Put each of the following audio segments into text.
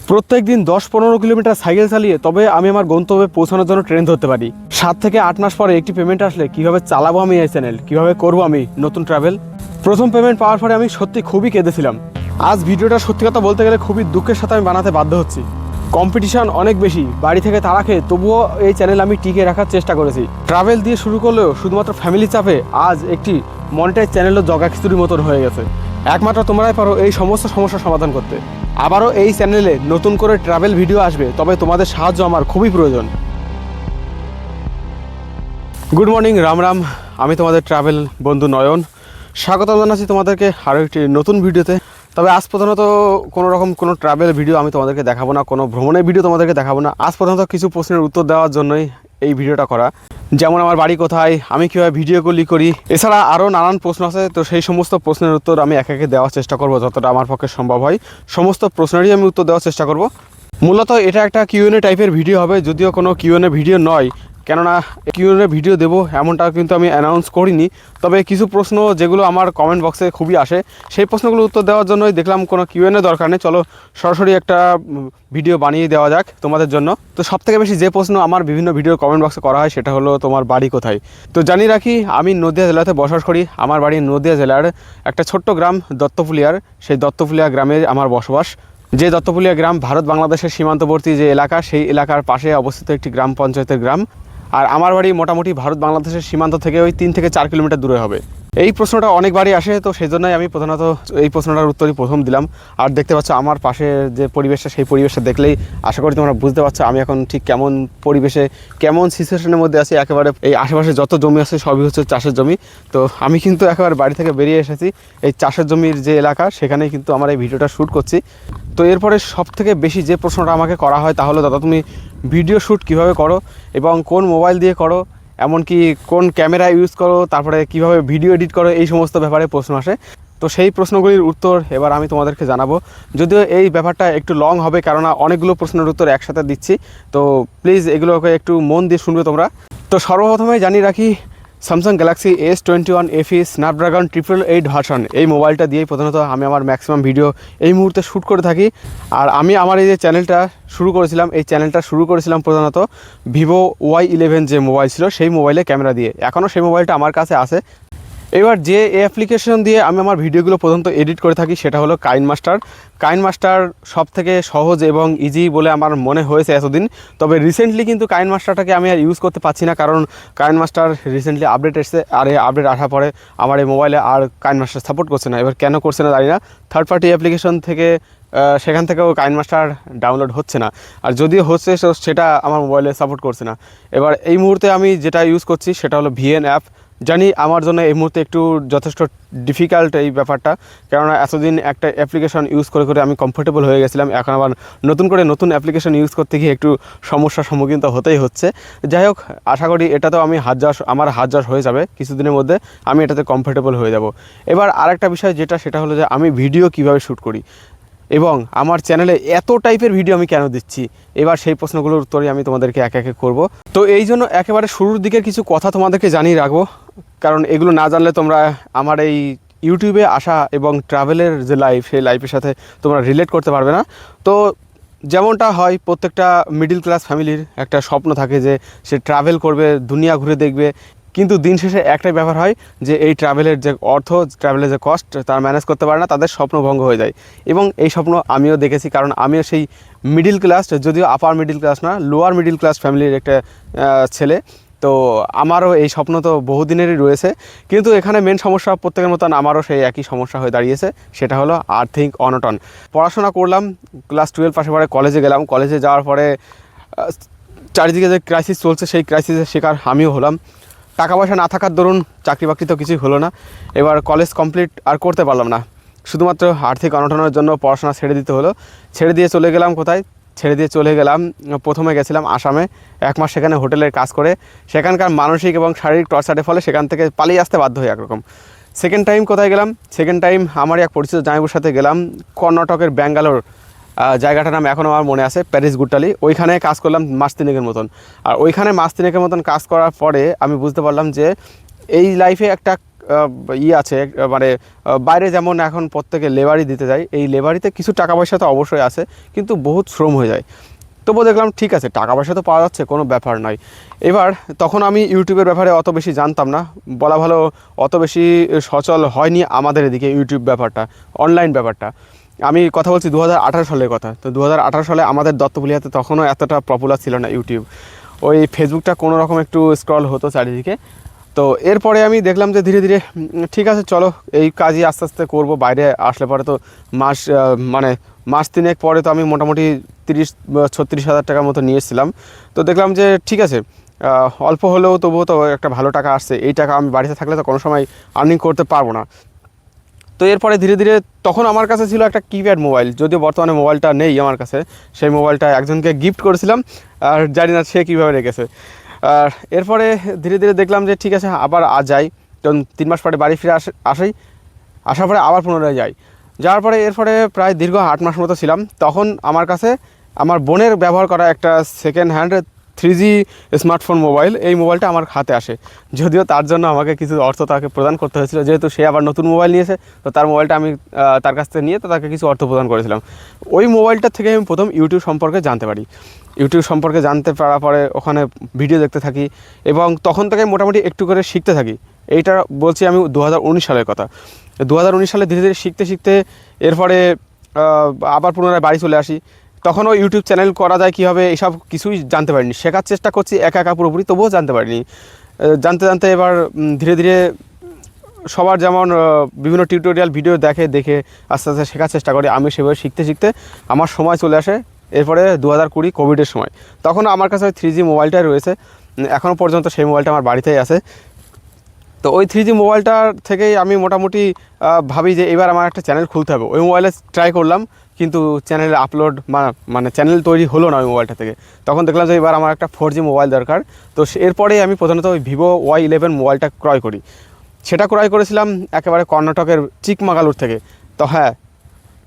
প্রত্যেক দিন 10-15 kilometre cycle চালিয়ে তবে আমি আমার গন্তব্যে পৌঁছানোর জন্য ট্রেন ধরতে পারি। 7 থেকে 8 মাস পরে একটি পেমেন্ট আসলে কিভাবে চালাবো আমি এই চ্যানেল, কিভাবে করবো আমি নতুন ট্রাভেল। প্রথম পেমেন্ট পাওয়ার পরে আমি সত্যি খুবই কেঁদেছিলাম। আজ ভিডিওটা সত্যি কথা বলতে গেলে খুবই দুঃখের সাথে আমি বানাতে বাধ্য হচ্ছি। কম্পিটিশন অনেক বেশি, বাড়ি থেকে তাড়া খেয়ে তবুও এই চ্যানেল আমি টিকে রাখার চেষ্টা করেছি। ট্রাভেল দিয়ে শুরু করলেও শুধুমাত্র ফ্যামিলি চাপে আজ একটি মনিটাইজ চ্যানেলও জগা খিচুড়ির মতন হয়ে গেছে। একমাত্র তোমরাই পারো এই সমস্ত সমস্যার সমাধান করতে। আবারও এই চ্যানেলে নতুন করে ট্রাভেল ভিডিও আসবে, তবে তোমাদের সাহায্য আমার খুবই প্রয়োজন। Good morning, Ram Ram. আমি তোমাদের ট্রাভেল বন্ধু নয়ন, স্বাগত জানাচ্ছি তোমাদেরকে আরও একটি নতুন ভিডিওতে। তবে আজ প্রধানত কোনো ট্রাভেল ভিডিও আমি তোমাদেরকে দেখাবো না, কোনো ভ্রমণের ভিডিও তোমাদেরকে দেখাবো না। আজ প্রধানত কিছু প্রশ্নের উত্তর দেওয়ার জন্যই এই ভিডিওটা করা, যেমন আমার বাড়ি কোথায়, আমি কীভাবে ভিডিওগুলি করি, এছাড়া আরও নানান প্রশ্ন আছে। তো সেই সমস্ত প্রশ্নের উত্তর আমি একে একে দেওয়ার চেষ্টা করব, যতটা আমার পক্ষে সম্ভব হয় সমস্ত প্রশ্নেরই আমি উত্তর দেওয়ার চেষ্টা করব। মূলত এটা একটা কিউএনএ টাইপের ভিডিও হবে, যদিও কোনো কিউএনএ ভিডিও নয়, কেননা কিউএনএ ভিডিও দেবো এমনটা কিন্তু আমি অ্যানাউন্স করিনি। তবে কিছু প্রশ্ন যেগুলো আমার কমেন্ট বক্সে খুবই আসে, সেই প্রশ্নগুলো উত্তর দেওয়ার জন্যই দেখলাম কোনো কিউএনএ দরকার নেই, চলো সরাসরি একটা ভিডিও বানিয়ে দেওয়া যাক তোমাদের জন্য। তো সবথেকে বেশি যে প্রশ্ন আমার বিভিন্ন ভিডিওর কমেন্ট বক্সে করা হয় সেটা হলো তোমার বাড়ি কোথায়। তো জানিয়ে রাখি, আমি নদিয়া জেলাতে বসবাস করি। আমার বাড়ি নদিয়া জেলার একটা ছোট্ট গ্রাম দত্তফুলিয়ার। সেই দত্তফুলিয়া গ্রামে আমার বসবাস। যে দত্তফুলিয়া গ্রাম ভারত বাংলাদেশের সীমান্তবর্তী যে এলাকা, সেই এলাকার পাশে অবস্থিত একটি গ্রাম পঞ্চায়েতের গ্রাম। আর আমার বাড়ি মোটামুটি ভারত বাংলাদেশের সীমান্ত থেকে ওই 3 থেকে 4 কিলোমিটার দূরে হবে। এই প্রশ্নটা অনেকবারই আসে, তো সেই জন্যই আমি প্রধানত এই প্রশ্নটার উত্তরই প্রথম দিলাম। আর দেখতে পাচ্ছ আমার পাশে যে পরিবেশটা, সেই পরিবেশটা দেখলেই আশা করি তোমরা বুঝতে পারছো আমি এখন ঠিক কেমন পরিবেশে, কেমন সিচুয়েশনের মধ্যে আছি। একেবারে এই আশেপাশে যত জমি আছে সবই হচ্ছে চাষের জমি। তো আমি কিন্তু একেবারে বাড়ি থেকে বেরিয়ে এসেছি এই চাষের জমির যে এলাকা, সেখানেই কিন্তু আমার এই ভিডিওটা শ্যুট করছি। তো এরপরে সবথেকে বেশি যে প্রশ্নটা আমাকে করা হয় তা হলো, দাদা তুমি ভিডিও শ্যুট কীভাবে করো এবং কোন মোবাইল দিয়ে করো, এমনকি কোন ক্যামেরা ইউজ করো, তারপরে কিভাবে ভিডিও এডিট করো, এই সমস্ত ব্যাপারে প্রশ্ন আসে। তো সেই প্রশ্নগুলির উত্তর এবার আমি তোমাদেরকে জানাবো, যদিও এই ব্যাপারটা একটু লং হবে, কেননা অনেকগুলো প্রশ্নের উত্তর একসাথে দিচ্ছি। তো প্লিজ এগুলোকে একটু মন দিয়ে শুনবে তোমরা। তো সর্বপ্রথমে জানিয়ে রাখি, Samsung Galaxy S21 FE Snapdragon 888 version, এই মোবাইলটা দিয়েই প্রধানত আমি আমার ম্যাক্সিমাম ভিডিও এই মুহূর্তে শ্যুট করে থাকি। আর আমি আমার এই যে চ্যানেলটা শুরু করেছিলাম, এই চ্যানেলটা শুরু করেছিলাম প্রধানত ভিভো Y11 যে মোবাইল ছিল, সেই মোবাইলে ক্যামেরা দিয়ে। এখনও সেই মোবাইলটা আমার কাছে আছে। এবার যে অ্যাপ্লিকেশন দিয়ে আমি আমার ভিডিওগুলো প্রধানত এডিট করে থাকি সেটা হলো কাইনমাস্টার। কাইনমাস্টার সব থেকে সহজ এবং ইজি বলে আমার মনে হয়েছে এতদিন। তবে রিসেন্টলি কিন্তু কাইনমাস্টারটাকে আমি আর ইউজ করতে পারছি না, কারণ কাইনমাস্টার রিসেন্টলি আপডেট এসেছে। আর এই আপডেট আসার পরে আমার এই মোবাইলে আর কাইনমাস্টার সাপোর্ট করছে না। এবার কেন করছে না জানি না, থার্ড পার্টি অ্যাপ্লিকেশন থেকে সেখান থেকেও কাইনমাস্টার ডাউনলোড হচ্ছে না, আর যদিও হচ্ছে সেটা আমার মোবাইলে সাপোর্ট করছে না। এবার এই মুহূর্তে আমি যেটা ইউজ করছি সেটা হলো VN অ্যাপ। জানি আমার জন্য এই মুহূর্তে একটু যথেষ্ট ডিফিকাল্ট এই ব্যাপারটা, কেননা এতদিন একটা অ্যাপ্লিকেশন ইউজ করে করে আমি কমফোর্টেবল হয়ে গেছিলাম। এখন আবার নতুন করে নতুন অ্যাপ্লিকেশন ইউজ করতে গিয়ে একটু সমস্যার সম্মুখীন তো হতেই হচ্ছে। যাই হোক, আশা করি এটাতেও আমি আমার হাত যশ হয়ে যাবে, কিছুদিনের মধ্যে আমি এটাতে কমফোর্টেবল হয়ে যাব। এবার আরেকটা বিষয় সেটা হলো যে আমি ভিডিও কিভাবে শ্যুট করি এবং আমার চ্যানেলে এত টাইপের ভিডিও আমি কেন দিচ্ছি। এবার সেই প্রশ্নগুলোর উত্তরে আমি তোমাদেরকে একে একে করব। তো এই জন্য একেবারে শুরুর দিকের কিছু কথা তোমাদেরকে জানিয়ে রাখবো, কারণ এগুলো না জানলে তোমরা আমার এই ইউটিউবে আসা এবং ট্রাভেলের যে লাইফ, সেই লাইফের সাথে তোমরা রিলেট করতে পারবে না। তো যেমনটা হয় প্রত্যেকটা মিডিল ক্লাস ফ্যামিলির একটা স্বপ্ন থাকে যে সে ট্রাভেল করবে, দুনিয়া ঘুরে দেখবে, কিন্তু দিন শেষে একটাই ব্যাপার হয় যে এই ট্রাভেলের যে অর্থ, ট্রাভেলের যে কস্ট, তারা ম্যানেজ করতে পারে না, তাদের স্বপ্ন ভঙ্গ হয়ে যায়। এবং এই স্বপ্ন আমিও দেখেছি, কারণ আমিও সেই মিডিল ক্লাস, যদিও আপার মিডিল ক্লাস না, লোয়ার মিডিল ক্লাস ফ্যামিলির একটা ছেলে। তো আমারও এই স্বপ্ন তো বহুদিনেরই রয়েছে, কিন্তু এখানে মেন সমস্যা প্রত্যেকের মতন আমারও সেই একই সমস্যা হয়ে দাঁড়িয়েছে, সেটা হলো আর্থিক অনটন। পড়াশোনা করলাম, ক্লাস 12 পাশে পরে কলেজে গেলাম। কলেজে যাওয়ার পরে চারিদিকে যে ক্রাইসিস চলছে, সেই ক্রাইসিসের শিকার আমিও হলাম। টাকা পয়সা না থাকার দরুন চাকরি বাকরি তো কিছুই হলো না। এবার কলেজ কমপ্লিট আর করতে পারলাম না, শুধুমাত্র আর্থিক অনটনের জন্য পড়াশোনা ছেড়ে দিতে হলো। ছেড়ে দিয়ে চলে গেলাম কোথায়? ছেড়ে দিয়ে চলে গেলাম, প্রথমে গেছিলাম আসামে। 1 মাস সেখানে হোটেলের কাজ করে সেখানকার মানসিক এবং শারীরিক টর্চারের ফলে সেখান থেকে পালিয়ে আসতে বাধ্য হই একরকম। সেকেন্ড টাইম কোথায় গেলাম? সেকেন্ড টাইম আমার এক পরিচিত জামাইবাবুর সাথে গেলাম কর্ণাটকের ব্যাঙ্গালোর। জায়গাটার নাম এখনও আমার মনে আছে, প্যারিস গুট্টালি। ওইখানে কাজ করলাম মাস 3 মতন। আর ওইখানে মাস 3 মতন কাজ করার পরে আমি বুঝতে পারলাম যে এই লাইফে একটা আছে মানে বাইরে যেমন এখন প্রত্যেকে লেবারি দিতে যায়, এই লেবারিতে কিছু টাকা পয়সা তো অবশ্যই আছে, কিন্তু বহুত শ্রম হয়ে যায়। তবুও দেখলাম ঠিক আছে, টাকা পয়সা তো পাওয়া যাচ্ছে, কোনো ব্যাপার নয়। এবার তখন আমি ইউটিউবের ব্যাপারে অত বেশি জানতাম না, বলা ভালো অত বেশি সচল হয়নি আমাদের এদিকে ইউটিউব ব্যাপারটা, অনলাইন ব্যাপারটা। আমি কথা বলছি 2018 সালের কথা। তো 2018 সালে আমাদের দত্তপুলিয়াতে তখনও এতটা পপুলার ছিল না ইউটিউব, ওই ফেসবুকটা কোনো রকম একটু স্ক্রল হতো চারিদিকে। তো এরপরে আমি দেখলাম যে ধীরে ধীরে ঠিক আছে চলো এই কাজই আস্তে আস্তে করবো। বাইরে আসলে পরে তো মানে মাস তিনেক পরে তো আমি মোটামুটি 30-36 হাজার টাকার মতো নিয়ে এসেছিলাম। তো দেখলাম যে ঠিক আছে, অল্প হলেও তবুও তো একটা ভালো টাকা আসছে, এই টাকা আমি বাড়িতে থাকলে তো কোনো সময় আর্নিং করতে পারবো না। তো এরপরে ধীরে ধীরে তখন আমার কাছে ছিল একটা কিপ্যাড মোবাইল, যদিও বর্তমানে মোবাইলটা নেই আমার কাছে। সেই মোবাইলটা একজনকে গিফট করেছিলাম, আর জানি না সে কীভাবে রেখেছে। আর এরপরে ধীরে ধীরে দেখলাম যে ঠিক আছে আবার যাই, তখন 3 মাস পরে বাড়ি ফিরে আসার পরে আবার পুনরায় যাই। যাওয়ার পরে এরপরে প্রায় দীর্ঘ 8 মাস মতো ছিলাম। তখন আমার কাছে আমার বোনের ব্যবহার করা একটা second hand 3G smartphone mobile, এই মোবাইলটা আমার হাতে আসে। যদিও তার জন্য আমাকে কিছু অর্থ তাকে প্রদান করতে হয়েছিল, যেহেতু সে আবার নতুন মোবাইল নিয়েছে। তো তার মোবাইলটা আমি তার কাছ থেকে নিয়ে তো তাকে কিছু অর্থ প্রদান করেছিলাম। ওই মোবাইলটার থেকে আমি প্রথম ইউটিউব সম্পর্কে জানতে পারি। ইউটিউব সম্পর্কে জানতে পারার পরে ওখানে ভিডিও দেখতে থাকি, এবং তখন থেকে মোটামুটি একটু করে শিখতে থাকি। এইটা বলছি আমি 2019 সালের কথা। 2019 সালে ধীরে ধীরে শিখতে শিখতে এরপরে আবার পুনরায় বাড়ি চলে আসি। তখনও ইউটিউব চ্যানেল করা যায় কীভাবে এইসব কিছুই জানতে পারিনি, শেখার চেষ্টা করছি একা একা পুরোপুরি, তবুও জানতে পারিনি। জানতে জানতে এবার ধীরে ধীরে সবার যেমন বিভিন্ন টিউটোরিয়াল ভিডিও দেখে আস্তে আস্তে শেখার চেষ্টা করি। আমি সেভাবে শিখতে শিখতে আমার সময় চলে আসে এরপরে 2020 কোভিডের সময়। তখন আমার কাছে ওই 3G মোবাইলটাই রয়েছে, এখনও পর্যন্ত সেই মোবাইলটা আমার বাড়িতেই আছে। তো ওই 3G মোবাইলটার থেকেই আমি মোটামুটি ভাবি যে এবার আমার একটা চ্যানেল খুলতে হবে। ওই মোবাইলে ট্রাই করলাম, কিন্তু চ্যানেলে আপলোড মানে চ্যানেল তৈরি হলো না ওই মোবাইলটা থেকে। তখন দেখলাম যে এবার আমার একটা 4G মোবাইল দরকার। তো এরপরেই আমি প্রধানত ওই ভিভো Y11 মোবাইলটা ক্রয় করি। সেটা ক্রয় করেছিলাম একেবারে কর্ণাটকের চিকমাগালুর থেকে। তো হ্যাঁ,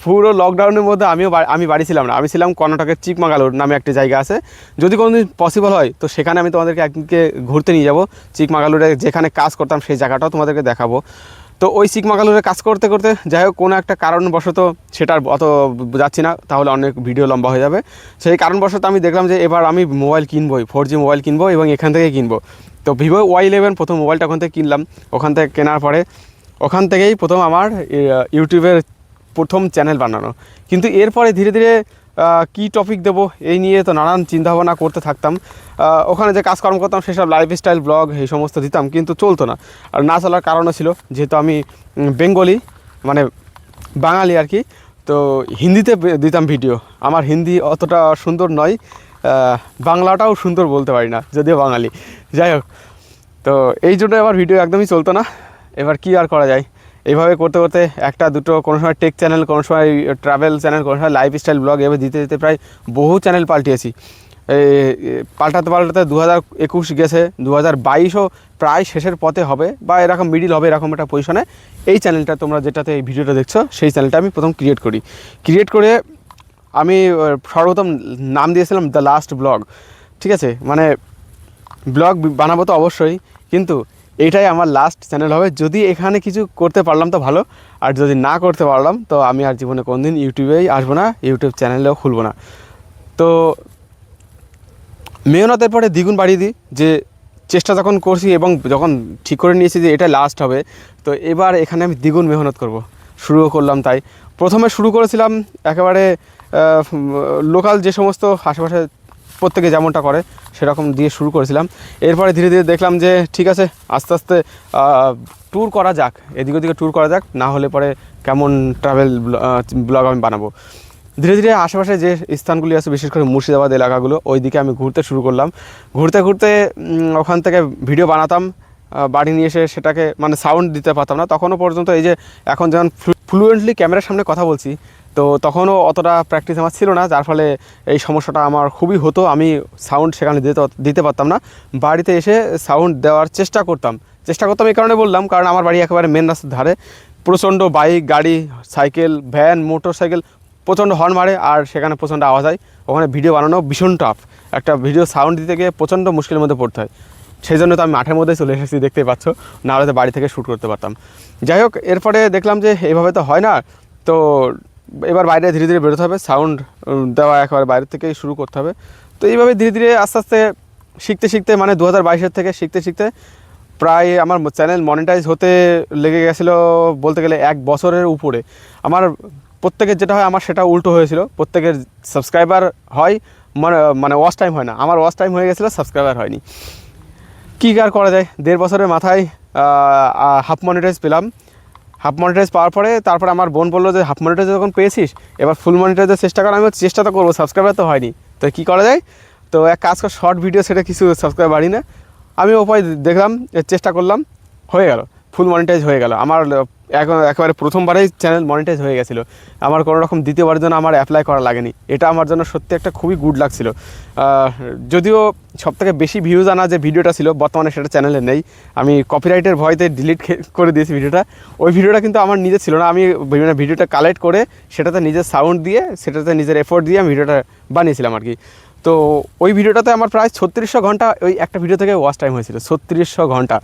পুরো লকডাউনের মধ্যে আমি বাড়ি ছিলাম না, আমি ছিলাম কর্ণাটকের চিকমাগালুর নামে একটি জায়গা আছে। যদি কোনোদিন পসিবল হয় তো সেখানে আমি তোমাদেরকে একদিনকে ঘুরতে নিয়ে যাব। চিকমাগালুরে যেখানে কাজ করতাম সেই জায়গাটাও তোমাদেরকে দেখাবো। তো ওই চিকমাগালুরে কাজ করতে করতে যাই হোক কোনো একটা কারণবশত, সেটার অত যাচ্ছি না তাহলে অনেক ভিডিও লম্বা হয়ে যাবে, সেই কারণবশত আমি দেখলাম যে এবার আমি মোবাইল কিনবই, 4G মোবাইল কিনবো এবং এখান থেকে কিনবো। তো ভিভো Y11 প্রথম মোবাইলটা ওখান থেকে কিনলাম। ওখান থেকে কেনার পরে ওখান থেকেই প্রথম আমার ইউটিউবের প্রথম চ্যানেল বানানো। কিন্তু এরপরে ধীরে ধীরে কী টপিক দেবো এই নিয়ে তো নানান চিন্তাভাবনা করতে থাকতাম। ওখানে যে কাজকর্ম করতাম সেসব লাইফস্টাইল ব্লগ এই সমস্ত দিতাম, কিন্তু চলতো না। আর না চলার কারণও ছিল যেহেতু আমি বেঙ্গলি, মানে বাঙালি আর কি। তো হিন্দিতে দিতাম ভিডিও, আমার হিন্দি অতটা সুন্দর নয়, বাংলাটাও সুন্দর বলতে পারি না যদিও বাঙালি। যাই হোক, তো এই জন্য আমার ভিডিও একদমই চলতো না। এবার কি আর করা যায়, এইভাবে করতে করতে একটা দুটো, কোনো সময় টেক চ্যানেল, কোনো সময় ট্রাভেল চ্যানেল, কোনো সময় লাইফস্টাইল ব্লগ, এভাবে দিতে দিতে প্রায় বহু চ্যানেল পাল্টিয়েছি। পাল্টাতে 2021 গেছে, 2022ও প্রায় শেষের পথে হবে বা এরকম মিডিল হবে, এরকম একটা পজিশনে এই চ্যানেলটা তোমরা যেটাতে এই ভিডিওটা দেখছো সেই চ্যানেলটা আমি প্রথম ক্রিয়েট করে আমি সর্বপ্রথম নাম দিয়েছিলাম দ্য লাস্ট ব্লগ। ঠিক আছে, মানে ব্লগ বানাবো তো অবশ্যই, কিন্তু এইটাই আমার লাস্ট চ্যানেল হবে। যদি এখানে কিছু করতে পারলাম তো ভালো, আর যদি না করতে পারলাম তো আমি আর জীবনে কোনোদিন ইউটিউবেই আসবো না, ইউটিউব চ্যানেলেও খুলবো না। তো মেহনতের পরে দ্বিগুণ বাড়িয়ে দিই, যে চেষ্টা যখন করছি এবং যখন ঠিক করে নিয়েছি যে এটা লাস্ট হবে, তো এবার এখানে আমি দ্বিগুণ মেহনত করব। শুরুও করলাম তাই। প্রথমে শুরু করেছিলাম একেবারে লোকাল যে সমস্ত আশেপাশে প্রত্যেকে যেমনটা করে সেরকম দিয়ে শুরু করেছিলাম। এরপরে ধীরে ধীরে দেখলাম যে ঠিক আছে আস্তে আস্তে ট্যুর করা যাক, এদিক ওদিকে ট্যুর করা যাক, না হলে পরে কেমন ট্রাভেল ব্লগ আমি বানাবো। ধীরে ধীরে আশেপাশে যে স্থানগুলি আছে, বিশেষ করে মুর্শিদাবাদ এলাকাগুলো, ওই দিকে আমি ঘুরতে শুরু করলাম। ঘুরতে ঘুরতে ওখান থেকে ভিডিও বানাতাম, বাড়ি নিয়ে এসে সেটাকে মানে সাউন্ড দিতে পারতাম না তখনও পর্যন্ত। এই যে এখন যেমন ফ্লুয়েন্টলি ক্যামেরার সামনে কথা বলছি, তো তখনও অতটা প্র্যাকটিস আমার ছিল না, যার ফলে এই সমস্যাটা আমার খুবই হতো। আমি সাউন্ড সেখানে দিতে পারতাম না। বাড়িতে এসে সাউন্ড দেওয়ার চেষ্টা করতাম এই কারণে বললাম, কারণ আমার বাড়ি একেবারে মেন রাস্তার ধারে। প্রচণ্ড বাইক, গাড়ি, সাইকেল, ভ্যান, মোটর সাইকেল প্রচণ্ড হর্ন মারে, আর সেখানে প্রচণ্ড আওয়াজ হয়। ওখানে ভিডিও বানানো ভীষণ টাফ, একটা ভিডিও সাউন্ড দিতে গিয়ে প্রচণ্ড মুশকিলের মধ্যে পড়তে হয়। সেই জন্য তো আমি মাঠের মধ্যে চলে এসেছি, দেখতেই পাচ্ছ, নাহলে তো বাড়ি থেকে শ্যুট করতে পারতাম। যাই হোক, এরপরে দেখলাম যে এইভাবে তো হয় না, তো এবার বাইরে ধীরে ধীরে বেরোতে হবে, সাউন্ড দেওয়া একেবারে বাইরের থেকেই শুরু করতে হবে। তো এইভাবে ধীরে ধীরে আস্তে আস্তে শিখতে শিখতে মানে 2022 থেকে শিখতে শিখতে প্রায় আমার চ্যানেল মনিটাইজ হতে লেগে গেছিলো বলতে গেলে 1 বছরের উপরে। আমার প্রত্যেকের যেটা হয় আমার সেটা উল্টো হয়েছিল, প্রত্যেকের সাবস্ক্রাইবার হয় মানে ওয়াচ টাইম হয় না, আমার ওয়াচ টাইম হয়ে গেছিলো, সাবস্ক্রাইবার হয়নি। কী আর করা যায়, 1.5 বছরের মাথায় হাফ মনিটাইজ পেলাম। হাফ মনিটাইজ পাওয়ার পরে তারপরে আমার বোন বললো যে হাফ মনিটাইজ যখন পেয়েছিস এবার ফুল মনিটাইজের চেষ্টা কর। আমি চেষ্টা তো করবো, সাবস্ক্রাইবার তো হয়নি, তো কী করা যায়, তো এক কাজ কর, শর্ট ভিডিও সেটা কিছু সাবস্ক্রাইব বাড়ি না, আমি উপায় দেখলাম, চেষ্টা করলাম, হয়ে গেল, ফুল মনিটাইজ হয়ে গেল আমার। একেবারে প্রথমবারেই চ্যানেল মনিটাইজ হয়ে গেছিলো, আমার কোনো রকম দ্বিতীয়বারের জন্য আমার অ্যাপ্লাই করা লাগেনি। এটা আমার জন্য সত্যি একটা খুবই গুড লাগছিল। যদিও সবথেকে বেশি ভিউজ আনা যে ভিডিওটা ছিল বর্তমানে সেটা চ্যানেলে নেই, আমি কপিরাইটের ভয়তে ডিলিট করে দিয়েছি ভিডিওটা। ওই ভিডিওটা কিন্তু আমার নিজে ছিল না, আমি ভিডিওটা কালেক্ট করে সেটাতে নিজের সাউন্ড দিয়ে, সেটাতে নিজের এফোর্ট দিয়ে আমি ভিডিওটা বানিয়েছিলাম আর কি। তো ওই ভিডিওটাতে আমার প্রায় 3600 ঘন্টা ওই একটা ভিডিও থেকে ওয়াচ টাইম হয়েছিল, 3600 ঘন্টা।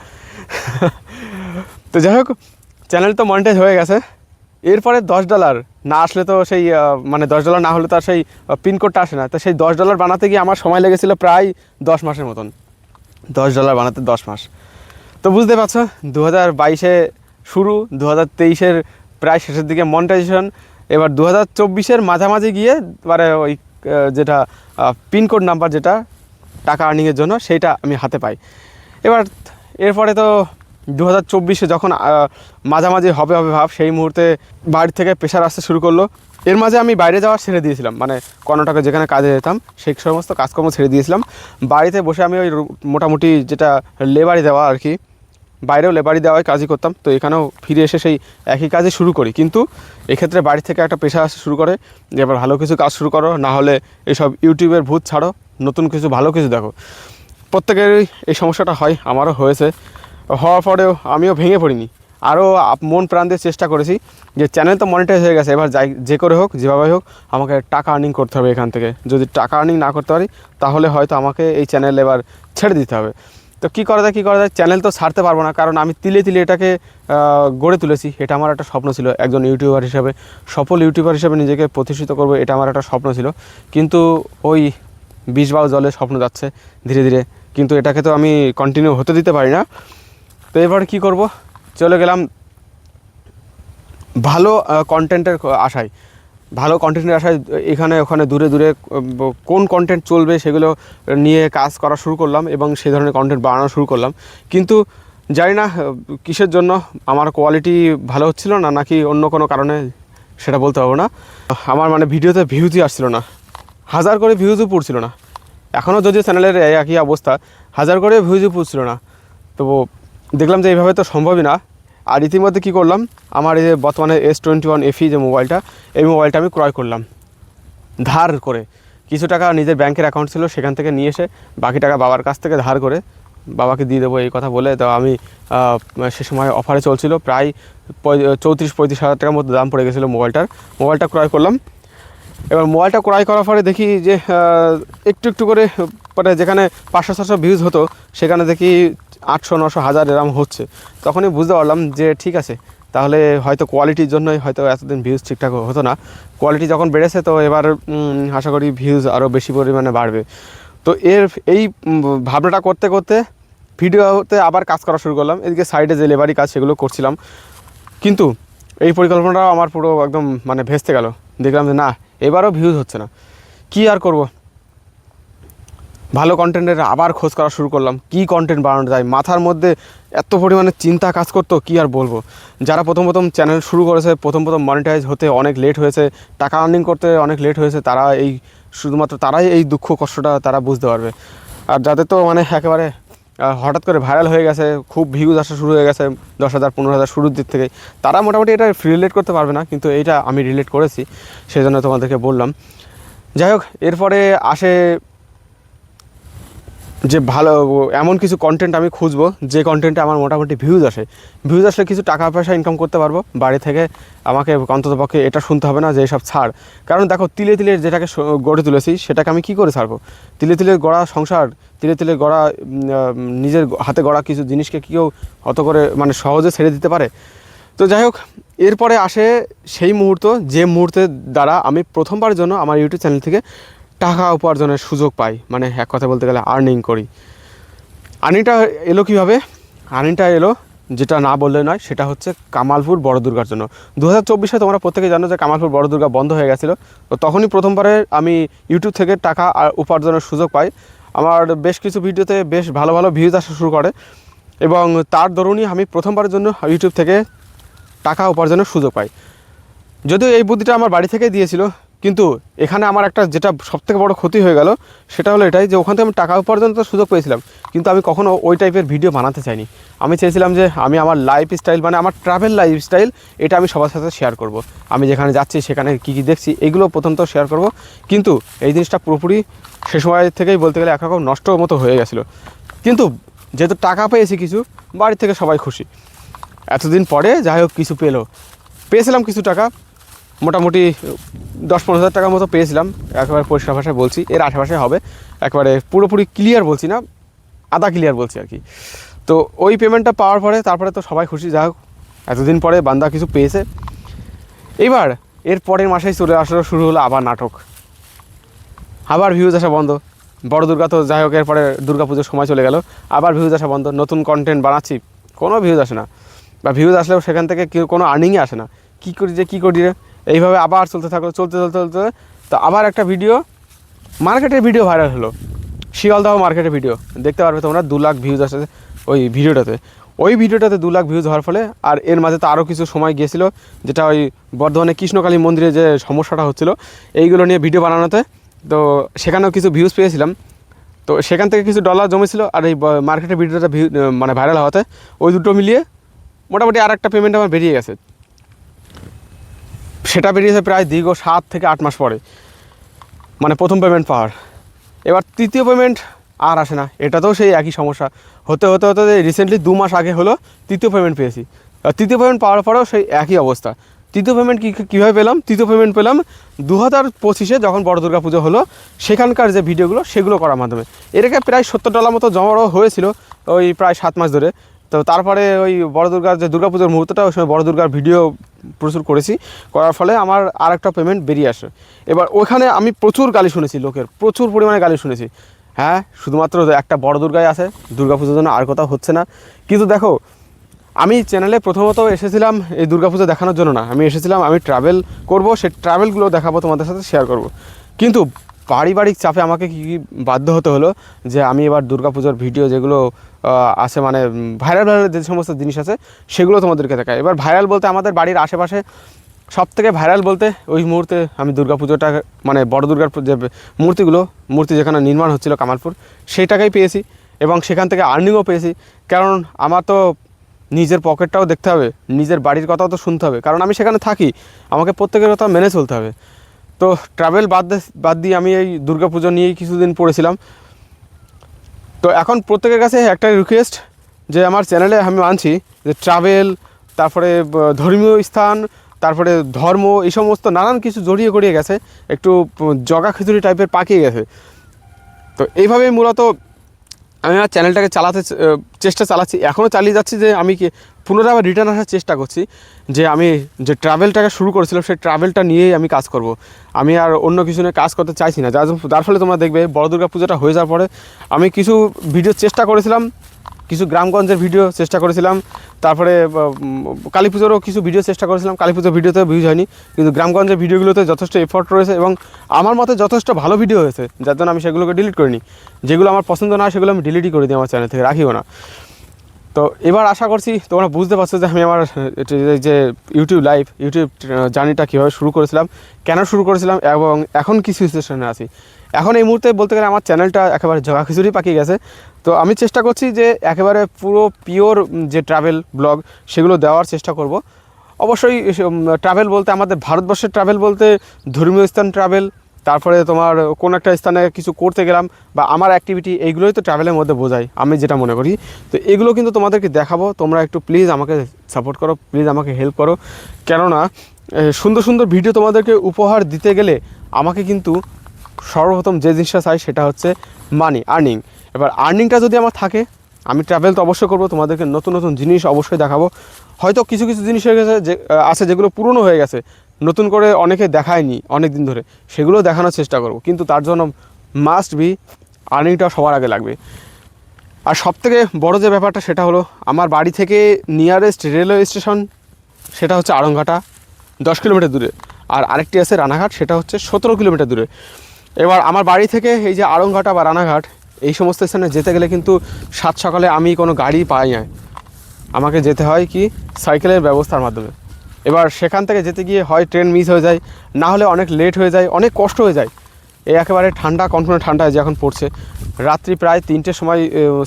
তো যাই হোক, চ্যানেল তো মনিটাইজ হয়ে গেছে। এরপরে $10 না আসলে তো সেই মানে $10 না হলে তো আর সেই পিনকোডটা আসে না, তো সেই $10 বানাতে গিয়ে আমার সময় লেগেছিলো প্রায় 10 মাসের মতন। $10 বানাতে 10 মাস, তো বুঝতে পারছো 2022 শুরু, 2023 প্রায় শেষের দিকে মনিটাইজেশন, এবার 2024 মাঝামাঝি গিয়ে এবারে ওই যেটা পিনকোড নাম্বার যেটা টাকা আর্নিংয়ের জন্য সেইটা আমি হাতে পাই। এবার এরপরে তো 2024 যখন মাঝামাঝি হবে ভাব, সেই মুহূর্তে বাড়ি থেকে প্রেশার আসতে শুরু করলো। এর মাঝে আমি বাইরে যাওয়া ছেড়ে দিয়েছিলাম, মানে কর্ণাটকে যেখানে কাজে যেতাম সেই সমস্ত কাজকর্ম ছেড়ে দিয়েছিলাম। বাড়িতে বসে আমি ওই মোটামুটি যেটা লেবারি দেওয়া আর কি, বাইরেও লেবারি দেওয়ায় কাজই করতাম, তো এখানেও ফিরে এসে সেই একই কাজই শুরু করি। কিন্তু এক্ষেত্রে বাড়ি থেকে একটা প্রেশার আসতে শুরু করে যে এবার ভালো কিছু কাজ শুরু করো, না হলে এইসব ইউটিউবের ভূত ছাড়ো, নতুন কিছু ভালো কিছু দেখো। প্রত্যেকেরই এই সমস্যাটা হয়, আমারও হয়েছে। হওয়ার পরেও আমিও ভেঙে পড়িনি, আরও মন প্রাণ দিয়ে চেষ্টা করেছি যে চ্যানেল তো মনিটাইজ হয়ে গেছে, এবার যাই যে করে হোক যেভাবে হোক আমাকে টাকা আর্নিং করতে হবে এখান থেকে। যদি টাকা আর্নিং না করতে পারি তাহলে হয়তো আমাকে এই চ্যানেল এবার ছেড়ে দিতে হবে। তো কী করা যায়, চ্যানেল তো ছাড়তে পারবো না, কারণ আমি তিলে তিলে এটাকে গড়ে তুলেছি। এটা আমার একটা স্বপ্ন ছিল, একজন ইউটিউবার হিসেবে, সফল ইউটিউবার হিসেবে নিজেকে প্রতিষ্ঠিত করবো, এটা আমার একটা স্বপ্ন ছিল। কিন্তু ওই 20 বাউ জলে স্বপ্ন যাচ্ছে ধীরে ধীরে, কিন্তু এটাকে তো আমি কন্টিনিউ হতে দিতে পারি না। তো এবারে কী করব, চলে গেলাম ভালো কন্টেন্টের আশায়। এখানে ওখানে দূরে দূরে কোন কন্টেন্ট চলবে সেগুলো নিয়ে কাজ করা শুরু করলাম এবং সেই ধরনের কন্টেন্ট বানানো শুরু করলাম। কিন্তু জানি না কিসের জন্য আমার কোয়ালিটি ভালো হচ্ছিল না, নাকি অন্য কোনো কারণে, সেটা বলতে পারবো না। আমার মানে ভিডিওতে ভিউজই আসছিল না, 1000 করে ভিউজও পড়ছিল না। এখনও যদিও চ্যানেলের একই অবস্থা, 1000 করে ভিউজও পড়ছিল না। তো দেখলাম যে এইভাবে তো সম্ভবই না। আর ইতিমধ্যে কী করলাম, আমার এই যে বর্তমানে S21 FE যে মোবাইলটা, এই মোবাইলটা আমি ক্রয় করলাম ধার করে। কিছু টাকা নিজের ব্যাংকের অ্যাকাউন্ট ছিল সেখান থেকে নিয়ে এসে বাকি টাকা বাবার কাছ থেকে ধার করে বাবাকে দিয়ে দেবো এই কথা বলে। তো আমি সে সময় অফারে চলছিল, প্রায় 34-35 হাজার টাকার মতো দাম পড়ে গেছিলো মোবাইলটা ক্রয় করলাম। এবার মোবাইলটা ক্রয় করার পরে দেখি যে একটু একটু করে মানে যেখানে 500-600 ভিউজ হতো সেখানে দেখি 800-900-1000 এরম হচ্ছে। তখনই বুঝতে পারলাম যে ঠিক আছে, তাহলে হয়তো কোয়ালিটির জন্যই হয়তো এতদিন ভিউজ ঠিকঠাক হতো না। কোয়ালিটি যখন বেড়েছে তো এবার আশা করি ভিউজ আরও বেশি পরিমাণে বাড়বে। তো এই ভাবনাটা করতে করতে ভিডিওতে আবার কাজ করা শুরু করলাম। এদিকে সাইডে যে লেবারি কাজ সেগুলো করছিলাম, কিন্তু এই পরিকল্পনাটাও আমার পুরো একদম মানে ভেস্তে গেল। দেখলাম যে না, এবারও ভিউজ হচ্ছে না, কি আর করব। ভালো কন্টেন্টের আবার খোঁজ করা শুরু করলাম, কি কন্টেন্ট বানানো যায়। মাথার মধ্যে এত পরিমাণে চিন্তা কাজ করতো, কি আর বলবো। যারা প্রথম চ্যানেল শুরু করেছে, প্রথম মনিটাইজ হতে অনেক লেট হয়েছে, টাকা আর্নিং করতে অনেক লেট হয়েছে, তারা শুধুমাত্র তারাই এই দুঃখ কষ্টটা তারা বুঝতে পারবে। আর যাদের তো মানে একেবারে হঠাৎ করে ভাইরাল হয়ে গেছে, খুব ভিউজ আসা শুরু হয়ে গেছে 10,000-15,000 শুরুর দিক থেকে, তারা মোটামুটি এটা রিলেট করতে পারবে না, কিন্তু এইটা আমি রিলেট করেছি, সেই জন্য তোমাদেরকে বললাম। যাই হোক, এরপরে আসে যে ভালো এমন কিছু কন্টেন্ট আমি খুঁজবো যে কন্টেন্টে আমার মোটামুটি ভিউজ আসলে কিছু টাকা পয়সা ইনকাম করতে পারবো বাড়ি থেকে। আমাকে অন্ততপক্ষে এটা শুনতে হবে না যে এসব ছাড়। কারণ দেখো তিলে তিলে যেটাকে গড়ে তুলেছি সেটাকে আমি কী করে ছাড়বো? তিলে তিলে গড়া সংসার, তিলে তিলে গড়া নিজের হাতে গড়া কিছু জিনিসকে কেউ অত করে মানে সহজে ছেড়ে দিতে পারে? তো যাই হোক, এরপরে আসে সেই মুহূর্ত যে মুহূর্তের দ্বারা আমি প্রথমবারের জন্য আমার ইউটিউব চ্যানেল থেকে টাকা উপার্জনের সুযোগ পাই, মানে এক কথা বলতে গেলে আর্নিং করি। আর্নিংটা এলো কীভাবে? আর্নিংটা এলো যেটা না বললে নয়, সেটা হচ্ছে কামালপুর বড় দুর্গার জন্য। 2024 তোমরা প্রত্যেকে জানো যে কামালপুর বড় দুর্গা বন্ধ হয়ে গেছিলো। তো তখনই প্রথমবারে আমি ইউটিউব থেকে টাকা উপার্জনের সুযোগ পাই। আমার বেশ কিছু ভিডিওতে বেশ ভালো ভালো ভিউজ আসা শুরু করে এবং তার দরুনই আমি প্রথমবারের জন্য ইউটিউব থেকে টাকা উপার্জনের সুযোগ পাই। যদিও এই বুদ্ধিটা আমার বাড়ি থেকে দিয়েছিল, কিন্তু এখানে আমার একটা যেটা সবথেকে বড় ক্ষতি হয়ে গেল সেটা হলো এটাই যে ওখান থেকে আমি টাকা উপার্জনের তো সুযোগ পেয়েছিলাম, কিন্তু আমি কখনও ওই টাইপের ভিডিও বানাতে চাইনি। আমি চেয়েছিলাম যে আমি আমার লাইফস্টাইল, মানে আমার ট্রাভেল লাইফস্টাইল, এটা আমি সবার সাথে শেয়ার করব। আমি যেখানে যাচ্ছি সেখানে কী কী দেখছি এগুলো প্রথমত শেয়ার করব। কিন্তু এই জিনিসটা পুরোপুরি সে সময় থেকেই বলতে গেলে একরকম নষ্ট মতো হয়ে গেছিলো। কিন্তু যেহেতু টাকা পেয়েছি কিছু, বাড়ি থেকে সবাই খুশি। এতদিন পরে যাই হোক কিছু পেয়েছিলাম কিছু টাকা, মোটামুটি 10-15 হাজার টাকার মতো পেয়েছিলাম। একেবারে পরিষ্কার ভাষায় বলছি, এর আশেপাশে হবে, একেবারে পুরোপুরি ক্লিয়ার বলছি না, আধা ক্লিয়ার বলছি আর কি। তো ওই পেমেন্টটা পাওয়ার পরে তারপরে তো সবাই খুশি, যাই হোক এতদিন পরে বান্দা কিছু পেয়েছে। এবার এর পরের মাসেই চলে আসলো, শুরু হলো আবার নাটক, আবার ভিউজ আসা বন্ধ। বড় দুর্গা তো যাই হোক, এরপরে দুর্গা পুজোর সময় চলে গেল, আবার ভিউজ আসা বন্ধ। নতুন কন্টেন্ট বানাচ্ছি, কোনো ভিউজ আসে না, বা ভিউজ আসলেও সেখান থেকে কেউ কোনো আর্নিংই আসে না। কী করি রে, এইভাবে আবার চলতে থাকলো, চলতে তো আবার একটা ভিডিও, মার্কেটের ভিডিও ভাইরাল হলো, শিয়ালদাহ মার্কেটের ভিডিও। দেখতে পারবে তোমরা 2 লাখ ভিউজ আসে ওই ভিডিওটাতে 2 লাখ ভিউজ হওয়ার ফলে। আর এর মাঝে তো আরও কিছু সময় গিয়েছিলো, যেটা ওই বর্ধমানে কৃষ্ণকালী মন্দিরে যে সমস্যাটা হচ্ছিলো এইগুলো নিয়ে ভিডিও বানানোতে। তো সেখানেও কিছু ভিউজ পেয়েছিলাম, তো সেখান থেকে কিছু ডলার জমেছিল। আর এই মার্কেটের ভিডিওটা মানে ভাইরাল হওয়াতে ওই দুটো মিলিয়ে মোটামুটি আর একটা পেমেন্ট আমার বেরিয়ে গেছে। সেটা বেরিয়েছে প্রায় দীর্ঘ 7 থেকে 8 মাস পরে, মানে প্রথম পেমেন্ট পাওয়ার। এবার তৃতীয় পেমেন্ট আর আসে না, এটাতেও সেই একই সমস্যা। হতে রিসেন্টলি 2 মাস আগে হলো তৃতীয় পেমেন্ট পেয়েছি। তৃতীয় পেমেন্ট পাওয়ার পরেও সেই একই অবস্থা। তৃতীয় পেমেন্ট কীভাবে পেলাম? তৃতীয় পেমেন্ট পেলাম 2025-এ যখন বড় দুর্গা পুজো হলো, সেখানকার যে ভিডিওগুলো সেগুলো করার মাধ্যমে। এটাকে প্রায় $70 মতো জমাও হয়েছিল ওই প্রায় 7 মাস ধরে। তো তারপরে ওই বড় দুর্গার যে দুর্গাপুজোর মুহূর্তটা, ওই সময় বড় দুর্গার ভিডিও প্রচুর করার ফলে আমার আর একটা পেমেন্ট বেরিয়ে আসে। এবার ওখানে আমি প্রচুর গালি শুনেছি, লোকের প্রচুর পরিমাণে গালি শুনেছি। হ্যাঁ, শুধুমাত্র একটা বড় দুর্গায় আছে, দুর্গাপুজোর জন্য আর কোথাও হচ্ছে না। কিন্তু দেখো, আমি চ্যানেলে প্রথমত এসেছিলাম এই দুর্গাপুজো দেখানোর জন্য না, আমি এসেছিলাম আমি ট্রাভেল করব, সেই ট্রাভেলগুলো দেখাবো, তোমাদের সাথে শেয়ার করব। কিন্তু পারিবারিক চাপে আমাকে কি বাধ্য হতে হলো যে আমি এবার দুর্গাপুজোর ভিডিও যেগুলো আছে, মানে ভাইরাল যে সমস্ত জিনিস আছে সেগুলো তোমাদেরকে দেখাই। এবার ভাইরাল বলতে আমাদের বাড়ির আশেপাশে সব থেকে ভাইরাল বলতে ওই মুহূর্তে আমি দুর্গাপুজোটা, মানে বড় দুর্গার যে মূর্তি যেখানে নির্মাণ হচ্ছিল কামালপুর, সেইটাকেই পেয়েছি এবং সেখান থেকে আর্নিংও পেয়েছি। কারণ আমার তো নিজের পকেটটাও দেখতে হবে, নিজের বাড়ির কথাও তো শুনতে হবে, কারণ আমি সেখানে থাকি, আমাকে প্রত্যেকের কথা মেনে চলতে হবে। তো ট্রাভেল বাদ দিয়ে আমি এই দুর্গাপুজো নিয়েই কিছুদিন পড়েছিলাম। তো এখন প্রত্যেকের কাছে একটা রিকোয়েস্ট যে আমার চ্যানেলে আমি মানছি যে ট্রাভেল, তারপরে ধর্মীয় স্থান, তারপরে ধর্ম, এই সমস্ত নানান কিছু জড়িয়ে গড়িয়ে গেছে, একটু জগা খিচুড়ি টাইপের পাকিয়ে গেছে। তো এইভাবেই মূলত আমি আমার চ্যানেলটাকে চেষ্টা চালাচ্ছি, এখনও চালিয়ে যাচ্ছি। যে আমি কি পুনরায় আবার রিটার্ন আসার চেষ্টা করছি, যে আমি যে ট্রাভেলটাকে শুরু করেছিলাম সেই ট্রাভেলটা নিয়েই আমি কাজ করব। আমি আর অন্য কিছু নিয়ে কাজ করতে চাইছি না। যার ফলে তোমরা দেখবে বড় দুর্গা পুজোটা হয়ে যাওয়ার পরে আমি কিছু ভিডিও চেষ্টা করেছিলাম, কিছু গ্রামগঞ্জের ভিডিও চেষ্টা করেছিলাম, তারপরে কালী পুজোরও কিছু ভিডিও চেষ্টা করেছিলাম। কালী পুজোর ভিডিওতে ভিউজ হয়নি, কিন্তু গ্রামগঞ্জের ভিডিওগুলোতে যথেষ্ট এফোর্ট রয়েছে এবং আমার মতে যথেষ্ট ভালো ভিডিও হয়েছে, যার জন্য আমি সেগুলোকে ডিলিট করিনি। যেগুলো আমার পছন্দ না সেগুলো আমি ডিলিটই করে দিই, আমার চ্যানেল থেকে রাখিও না। তো এবার আশা করছি তোমরা বুঝতে পারছো যে আমি আমার যে ইউটিউব জার্নিটা কীভাবে শুরু করেছিলাম, কেন শুরু করেছিলাম এবং এখন কী সিচুয়েশনে আছি। এখন এই মুহূর্তে বলতে গেলে আমার চ্যানেলটা একেবারে জগা খিচুড়ি পাকিয়ে গেছে। তো আমি চেষ্টা করছি যে একেবারে পুরো পিওর যে ট্রাভেল ব্লগ সেগুলো দেওয়ার চেষ্টা করব। অবশ্যই ট্রাভেল বলতে আমাদের ভারতবর্ষের ট্রাভেল বলতে ধর্মীয় স্থান ট্রাভেল, তারপরে তোমার কোনো একটা স্থানে কিছু করতে গেলাম বা আমার অ্যাক্টিভিটি, এইগুলোই তো ট্রাভেলের মধ্যে বোঝাই আমি যেটা মনে করি। তো এগুলো কিন্তু তোমাদেরকে দেখাবো, তোমরা একটু প্লিজ আমাকে সাপোর্ট করো, প্লিজ আমাকে হেল্প করো। কেননা সুন্দর সুন্দর ভিডিও তোমাদেরকে উপহার দিতে গেলে আমাকে কিন্তু সর্বপ্রথম যে জিনিসটা চাই সেটা হচ্ছে মানি, আর্নিং। এবার আর্নিংটা যদি আমার থাকে, আমি ট্রাভেল তো অবশ্যই করবো, তোমাদেরকে নতুন নতুন জিনিস অবশ্যই দেখাবো। হয়তো কিছু কিছু জিনিস হয়ে গেছে যে আছে যেগুলো পুরনো হয়ে গেছে, নতুন করে অনেকে দেখায়নি অনেক দিন ধরে, সেগুলো দেখানোর চেষ্টা করব। কিন্তু তার জন্য মাস্ট বি আর্নিংটা সবার আগে লাগবে। আর সবথেকে বড় যে ব্যাপারটা সেটা হলো, আমার বাড়ি থেকে নিয়ারেস্ট রেলওয়ে স্টেশন সেটা হচ্ছে আড়ংঘাটা, 10 কিলোমিটার দূরে। আর আরেকটি আছে রানাঘাট, সেটা হচ্ছে 17 কিলোমিটার দূরে। এবার আমার বাড়ি থেকে এই যে আড়ংঘাটা বা রানাঘাট এই সমস্ত স্থানে যেতে গেলে কিন্তু সাত সকালে আমি কোনো গাড়ি পাই না, আমাকে যেতে হয় কি সাইকেলের ব্যবস্থার মাধ্যমে। এবার সেখান থেকে যেতে গিয়ে হয় ট্রেন মিস হয়ে যায়, না হলে অনেক লেট হয়ে যায়, অনেক কষ্ট হয়ে যায়। এই একেবারে ঠান্ডা, কনকনে ঠান্ডা যে এখন পড়ছে, রাত্রি প্রায় 3টের সময়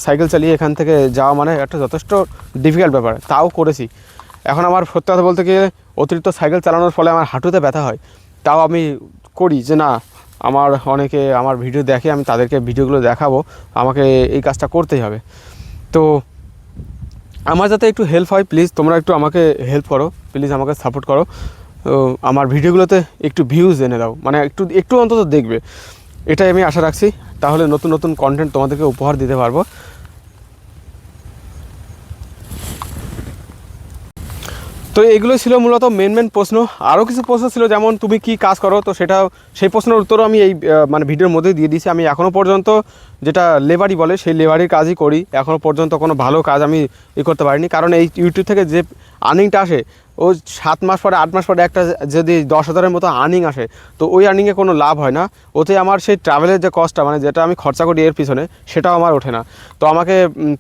সাইকেল চালিয়ে এখান থেকে যাওয়া মানে একটা যথেষ্ট ডিফিকাল্ট ব্যাপার। তাও করেছি। এখন আমার সত্যি কথা বলতে গিয়ে অতিরিক্ত সাইকেল চালানোর ফলে আমার হাঁটুতে ব্যথা হয়, তাও আমি করি যে না, আমার অনেকে আমার ভিডিও দেখে, আমি তাদেরকে ভিডিওগুলো দেখাবো, আমাকে এই কাজটা করতেই হবে। তো আমার যাতে একটু হেল্প হয়, প্লিজ তোমরা একটু আমাকে হেল্প করো, প্লিজ আমাকে সাপোর্ট করো। তো আমার ভিডিওগুলোতে একটু ভিউজ এনে দাও, মানে একটু একটু অন্তত দেখবে, এটাই আমি আশা রাখছি। তাহলে নতুন নতুন কন্টেন্ট তোমাদেরকে উপহার দিতে পারবো। তো এগুলো ছিল মূলত মেন প্রশ্ন। আরও কিছু প্রশ্ন ছিল, যেমন তুমি কি কাজ করো, তো সেটাও, সেই প্রশ্নের উত্তরও আমি এই মানে ভিডিওর মধ্যে দিয়ে দিয়েছি। আমি এখনও পর্যন্ত যেটা লেবারি বলে সেই লেবারির কাজই করি, এখনও পর্যন্ত কোনো ভালো কাজ আমি করতে পারিনি। কারণ এই ইউটিউব থেকে যে আর্নিংটা আসে, ও 7 মাস পরে 8 মাস পরে একটা যদি 10,000-এর মতো আর্নিং আসে, তো ওই আর্নিংয়ে কোনো লাভ হয় না। ওতে আমার সেই ট্রাভেলের যে কস্টটা, মানে যেটা আমি খরচা করি এর পিছনে, সেটাও আমার ওঠে না। তো আমাকে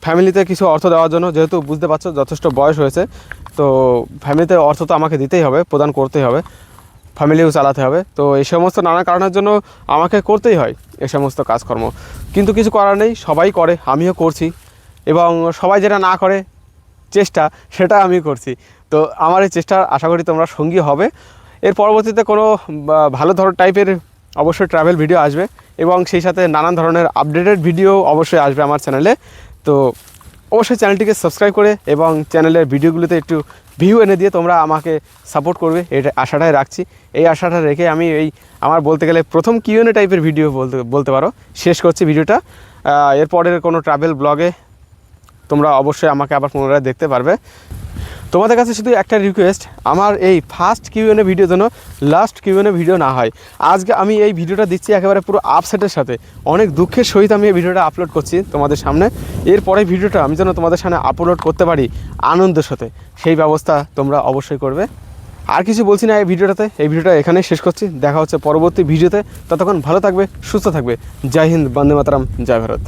ফ্যামিলিতে কিছু অর্থ দেওয়ার জন্য, যেহেতু বুঝতে পারছো যথেষ্ট বয়স হয়েছে, তো ফ্যামিলিতে অর্থ তো আমাকে দিতেই হবে, প্রদান করতেই হবে, ফ্যামিলিও চালাতে হবে। তো এই সমস্ত নানা কারণের জন্য আমাকে করতেই হয় এই সমস্ত কাজকর্ম। কিন্তু কিছু করার নেই, সবাই করে, আমিও করছি। এবং সবাই যেটা না করে চেষ্টা, সেটা আমি করছি। তো আমার এই চেষ্টা আশা করি তোমরা সঙ্গী হবে। এর পরবর্তীতে কোনো ভালো টাইপের অবশ্যই ট্রাভেল ভিডিও আসবে, এবং সেই সাথে নানান ধরনের আপডেটেড ভিডিও অবশ্যই আসবে আমার চ্যানেলে। তো অবশ্যই চ্যানেলটিকে সাবস্ক্রাইব করে এবং চ্যানেলের ভিডিওগুলোতে একটু ভিউ এনে দিয়ে তোমরা আমাকে সাপোর্ট করবে, এটা আশাটাই রাখছি। এই আশাটা রেখে আমি এই আমার বলতে গেলে প্রথম কিউএনএ টাইপের ভিডিও বলতে পারো শেষ করছি ভিডিওটা। এরপরের কোনো ট্রাভেল ব্লগে তোমরা অবশ্যই আমাকে আবার পুনরায় দেখতে পারবে। তোমাদের কাছে শুধু একটা রিকোয়েস্ট, আমার এই ফার্স্ট কিউএনএ ভিডিও যেন লাস্ট কিউএনএ ভিডিও না হয়। আজকে আমি এই ভিডিওটা দিচ্ছি একেবারে পুরো আপসেটের সাথে, অনেক দুঃখের সহিত আমি এই ভিডিওটা আপলোড করছি তোমাদের সামনে। এরপরে ভিডিওটা আমি যেন তোমাদের সামনে আপলোড করতে পারি আনন্দের সাথে, সেই ব্যবস্থা তোমরা অবশ্যই করবে। আর কিছু বলছি না এই ভিডিওটাতে, এই ভিডিওটা এখানেই শেষ করছি। দেখা হচ্ছে পরবর্তী ভিডিওতে, ততক্ষণ ভালো থাকবে, সুস্থ থাকবে। জয় হিন্দ, বন্দে মাতরম, জয় ভারত।